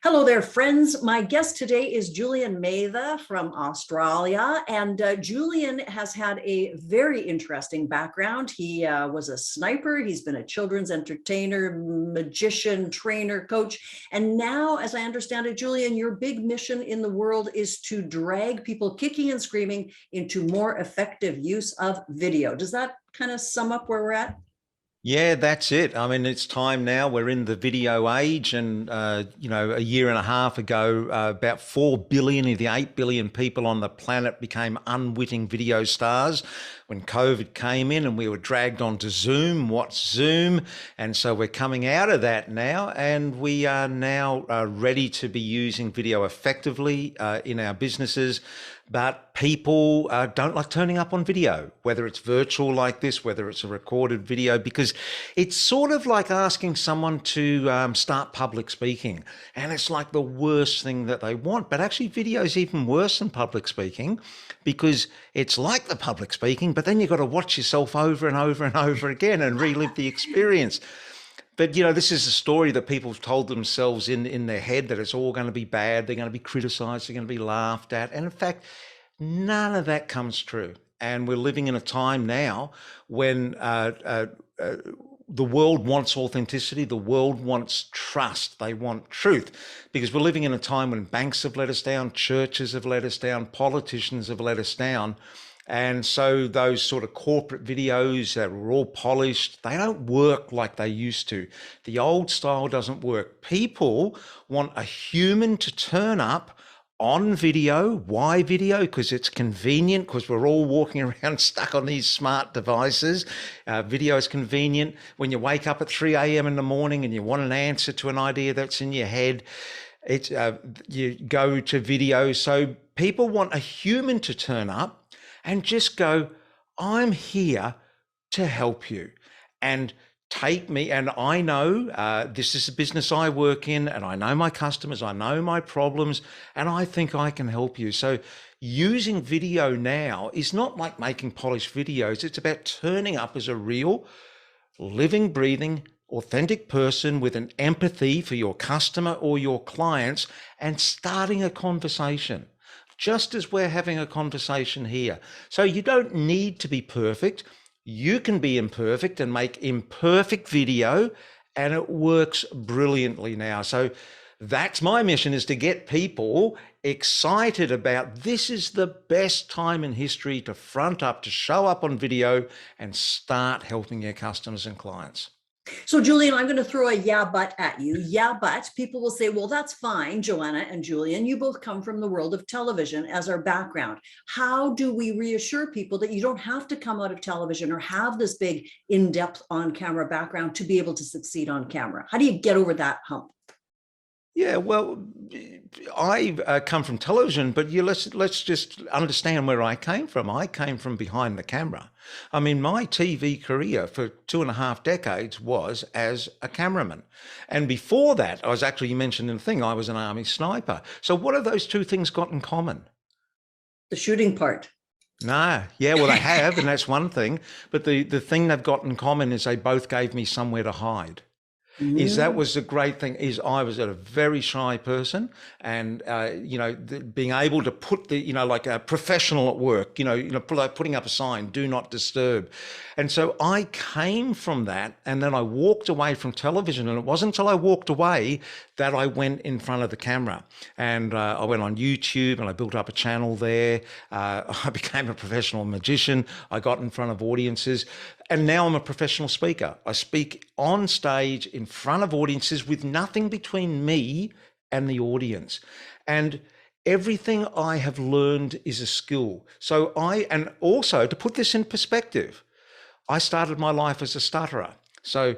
Hello there, friends. My guest today is Julian Mather from Australia. And Julian has had a very interesting background. He was a sniper. He's been a children's entertainer, magician, trainer, coach. And now, as I understand it, Julian, your big mission in the world is to drag people kicking and screaming into more effective use of video. Does that kind of sum up where we're at? Yeah, that's it. I mean, it's time now. We're in the video age, and a year and a half ago, about 4 billion of the 8 billion people on the planet became unwitting video stars. When COVID came in, and we were dragged onto Zoom. What's Zoom? And so we're coming out of that now, and we are now ready to be using video effectively in our businesses. But people don't like turning up on video, whether it's virtual like this, whether it's a recorded video, because it's sort of like asking someone to start public speaking. And it's like the worst thing that they want. But actually, video is even worse than public speaking, because it's like the public speaking, but then you've got to watch yourself over and over and over again and relive the experience. But, this is a story that people have told themselves in their head, that it's all going to be bad. They're going to be criticized. They're going to be laughed at. And in fact, none of that comes true. And we're living in a time now when the world wants authenticity. The world wants trust. They want truth, because we're living in a time when banks have let us down, churches have let us down, politicians have let us down. And so those sort of corporate videos that were all polished, they don't work like they used to. The old style doesn't work. People want a human to turn up on video. Why video? Because it's convenient, because we're all walking around stuck on these smart devices. Video is convenient. When you wake up at 3 a.m. in the morning and you want an answer to an idea that's in your head, you go to video. So people want a human to turn up and just go, I'm here to help you, and take me. And I know this is a business I work in, and I know my customers, I know my problems, and I think I can help you. So using video now is not like making polished videos. It's about turning up as a real, living, breathing, authentic person with an empathy for your customer or your clients, and starting a conversation, just as we're having a conversation here. So you don't need to be perfect. You can be imperfect and make imperfect video, and it works brilliantly now. So that's my mission, is to get people excited about this is the best time in history to front up, to show up on video and start helping your customers and clients. So, Julian, I'm going to throw a yeah, but at you. Yeah, but people will say, well, that's fine, Joanna and Julian. You both come from the world of television as our background. How do we reassure people that you don't have to come out of television or have this big in-depth on-camera background to be able to succeed on camera? How do you get over that hump? Yeah, well, I come from television, but let's just understand where I came from. I came from behind the camera. I mean, my TV career for 2.5 decades was as a cameraman. And before that, you mentioned in the thing, I was an army sniper. So what have those two things got in common? The shooting part. No, yeah, well, they have, and that's one thing. But the thing they've got in common is they both gave me somewhere to hide. That was the great thing, is I was a very shy person, and being able to put like a professional at work, like putting up a sign, do not disturb. And so I came from that, and then I walked away from television, and it wasn't until I walked away that I went in front of the camera, and I went on YouTube and I built up a channel there. I became a professional magician. I got in front of audiences. And now I'm a professional speaker. I speak on stage in front of audiences with nothing between me and the audience. And everything I have learned is a skill. And also to put this in perspective, I started my life as a stutterer. So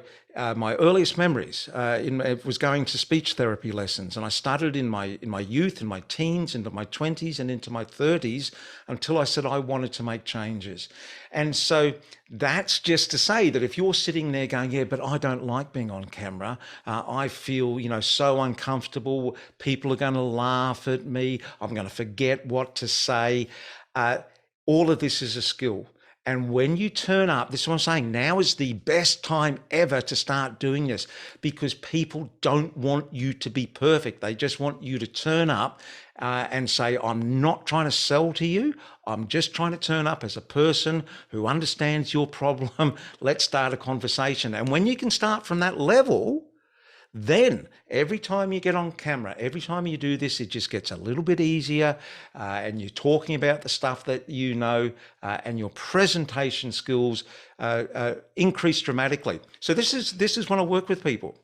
my earliest memories was going to speech therapy lessons, and I started in my youth, in my teens, into my 20s, and into my 30s, until I said I wanted to make changes. And so that's just to say that if you're sitting there going, yeah, but I don't like being on camera, I feel so uncomfortable, people are going to laugh at me, I'm going to forget what to say. All of this is a skill. And when you turn up, this is what I'm saying, now is the best time ever to start doing this, because people don't want you to be perfect. They just want you to turn up and say, I'm not trying to sell to you. I'm just trying to turn up as a person who understands your problem. Let's start a conversation. And when you can start from that level, then every time you get on camera, every time you do this, it just gets a little bit easier, and you're talking about the stuff that you know, and your presentation skills increase dramatically. So this is when I work with people.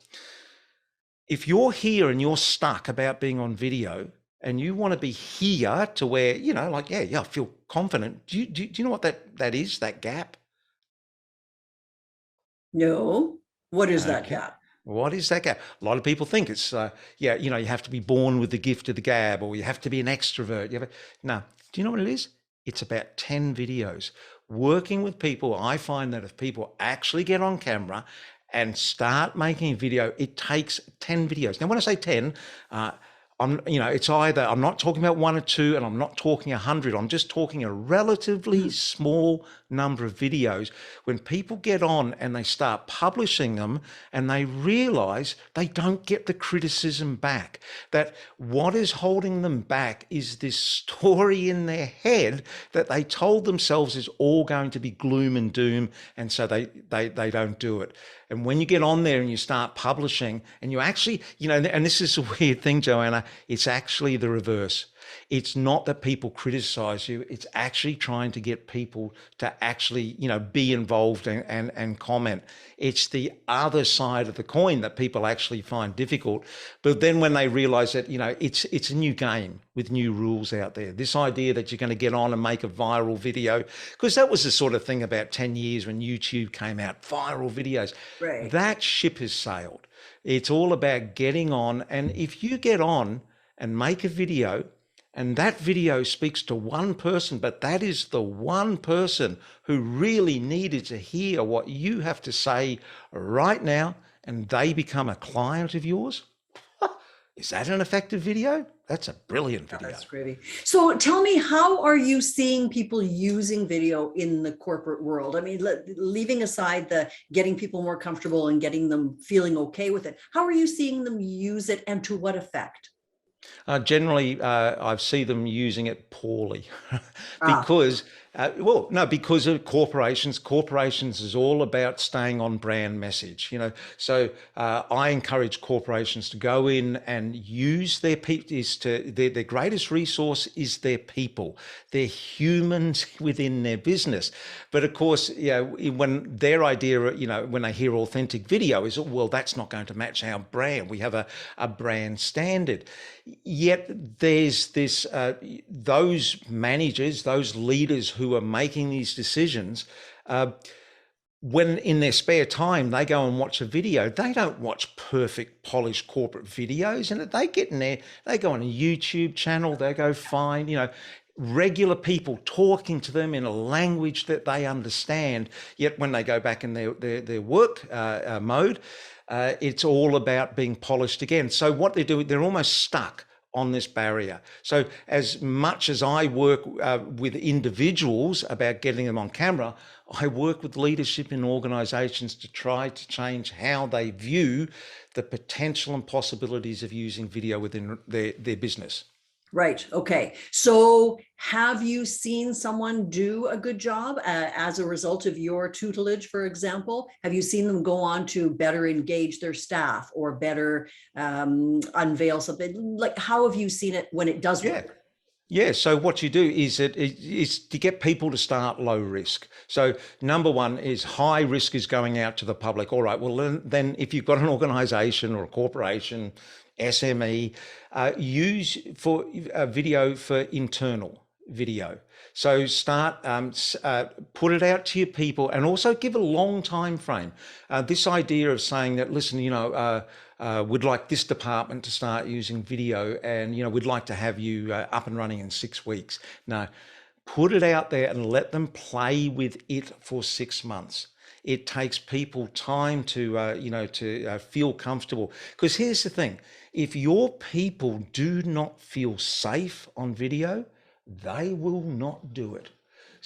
If you're here and you're stuck about being on video, and you want to be here to where, like, yeah, I feel confident. Do you know what that is, that gap? No. What is that Okay. gap? What is that gap? A lot of people think it's, you have to be born with the gift of the gab, or you have to be an extrovert. No, do you know what it is? It's about 10 videos. Working with people, I find that if people actually get on camera and start making a video, it takes 10 videos. Now, when I say 10, it's either, I'm not talking about 1 or 2, and I'm not talking 100. I'm just talking a relatively small number of videos. When people get on and they start publishing them, and they realize they don't get the criticism back, that what is holding them back is this story in their head that they told themselves is all going to be gloom and doom, and so they don't do it. And when you get on there and you start publishing, and you actually, and this is a weird thing, Joanna, it's actually the reverse. It's not that people criticize you. It's actually trying to get people to actually, be involved and comment. It's the other side of the coin that people actually find difficult. But then when they realize that, it's a new game with new rules out there. This idea that you're going to get on and make a viral video, because that was the sort of thing about 10 years when YouTube came out, viral videos. Right. That ship has sailed. It's all about getting on. And if you get on and make a video, and that video speaks to one person, but that is the one person who really needed to hear what you have to say right now, and they become a client of yours. Is that an effective video? That's a brilliant video. That's pretty. So tell me, how are you seeing people using video in the corporate world? I mean, leaving aside the getting people more comfortable and getting them feeling okay with it, how are you seeing them use it, and to what effect? Generally, I see them using it poorly because, because of corporations. Corporations is all about staying on brand message, So I encourage corporations to go in and use their people. Their greatest resource is their people. They're humans within their business. But of course, when their idea, when they hear authentic video, is, well, that's not going to match our brand. We have a brand standard. Yet there's this, those managers, those leaders who are making these decisions, when in their spare time they go and watch a video, they don't watch perfect, polished corporate videos, and they get in there, they go on a YouTube channel, they go find, regular people talking to them in a language that they understand. Yet when they go back in their work mode, it's all about being polished again. So what they're doing, they're almost stuck on this barrier. So as much as I work with individuals about getting them on camera, I work with leadership in organizations to try to change how they view the potential and possibilities of using video within their business. Right. Okay. So have you seen someone do a good job as a result of your tutelage, for example? Have you seen them go on to better engage their staff, or better unveil something? Like, how have you seen it when it does work? Yeah, so what you do is to get people to start low risk. So number one is high risk is going out to the public. All right, well then if you've got an organization or a corporation, SME, use for video for internal video. So start, put it out to your people, and also give a long time frame. This idea of saying that, listen, we'd like this department to start using video, and we'd like to have you up and running in 6 weeks. No, put it out there and let them play with it for 6 months. It takes people time to feel comfortable. Because here's the thing: if your people do not feel safe on video, they will not do it.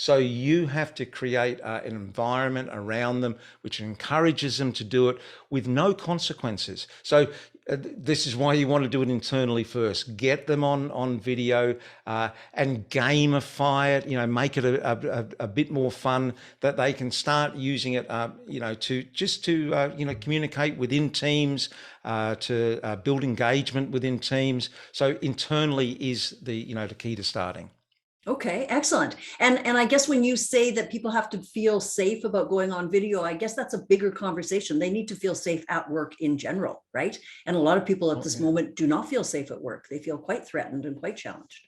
So you have to create an environment around them which encourages them to do it with no consequences. So this is why you want to do it internally first. Get them on video and gamify it. You know, make it a bit more fun, that they can start using it. You know, to you know, communicate within teams, to build engagement within teams. So internally is the, you know, the key to starting. Okay, excellent. And I guess when you say that people have to feel safe about going on video, I guess that's a bigger conversation. They need to feel safe at work in general, right? And a lot of people at Oh, this yeah. moment do not feel safe at work. They feel quite threatened and quite challenged.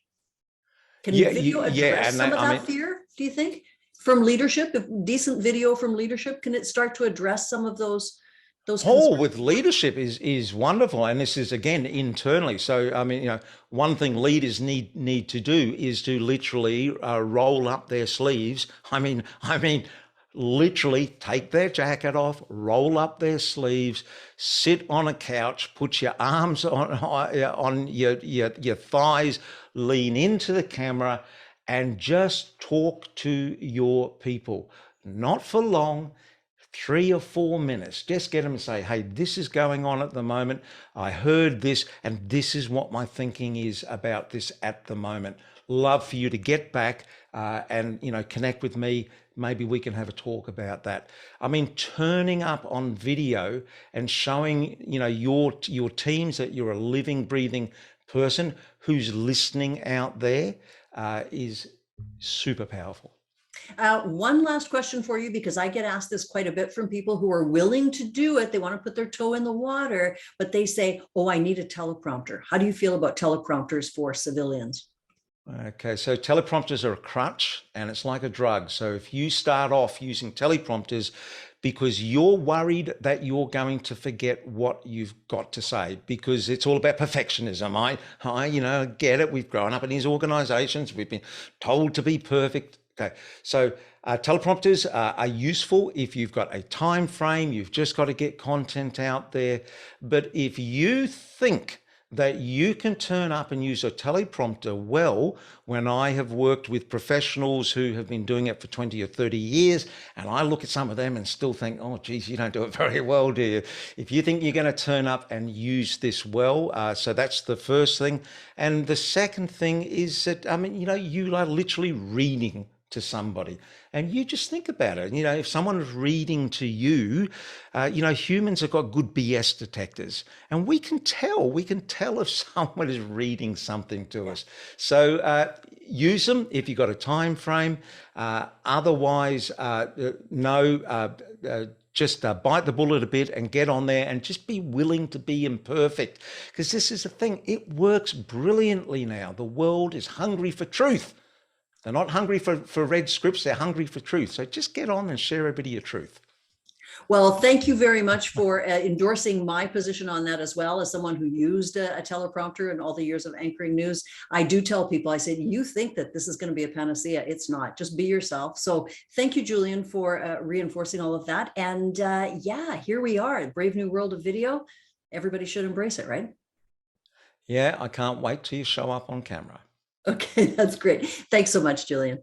Can Yeah, video yeah, address and some that, of I mean, that fear, do you think? From leadership, if decent video from leadership, can it start to address some of those oh, concerns? with leadership is wonderful, and this is again internally. So I mean, you know, one thing leaders need to do is to literally roll up their sleeves. I mean, literally take their jacket off, roll up their sleeves, sit on a couch, put your arms on your thighs, lean into the camera, and just talk to your people. Not for long, 3 or 4 minutes. Just get them to say, hey, this is going on at the moment. I heard this, and this is what my thinking is about this at the moment. Love for you to get back and, you know, connect with me. Maybe we can have a talk about that. I mean, turning up on video and showing, you know, your teams that you're a living, breathing person who's listening out there is super powerful. One last question for you, because I get asked this quite a bit from people who are willing to do it. They want to put their toe in the water, but they say, oh, I need a teleprompter. How do you feel about teleprompters for civilians? Okay, so teleprompters are a crutch and it's like a drug. So if you start off using teleprompters because you're worried that you're going to forget what you've got to say, because it's all about perfectionism. You know, get it. We've grown up in these organizations. We've been told to be perfect. Okay, so teleprompters are useful if you've got a time frame, you've just got to get content out there. But if you think that you can turn up and use a teleprompter well, when I have worked with professionals who have been doing it for 20 or 30 years, and I look at some of them and still think, oh, geez, you don't do it very well, do you? If you think you're going to turn up and use this well, so that's the first thing. And the second thing is that, I mean, you know, you are literally reading to somebody. And you just think about it. You know, if someone is reading to you, you know, humans have got good BS detectors, and we can tell if someone is reading something to us. So use them if you've got a time frame. Otherwise, no. Just bite the bullet a bit and get on there and just be willing to be imperfect. Because this is the thing, it works brilliantly now. The world is hungry for truth. They're not hungry for red scripts, they're hungry for truth. So just get on and share a bit of your truth. Well, thank you very much for endorsing my position on that as well. As someone who used a teleprompter in all the years of anchoring news, I do tell people, I said, you think that this is going to be a panacea. It's not. Just be yourself. So thank you, Julian, for reinforcing all of that. And yeah, here we are, Brave New World of Video. Everybody should embrace it, right? Yeah, I can't wait till you show up on camera. Okay, that's great. Thanks so much, Julian.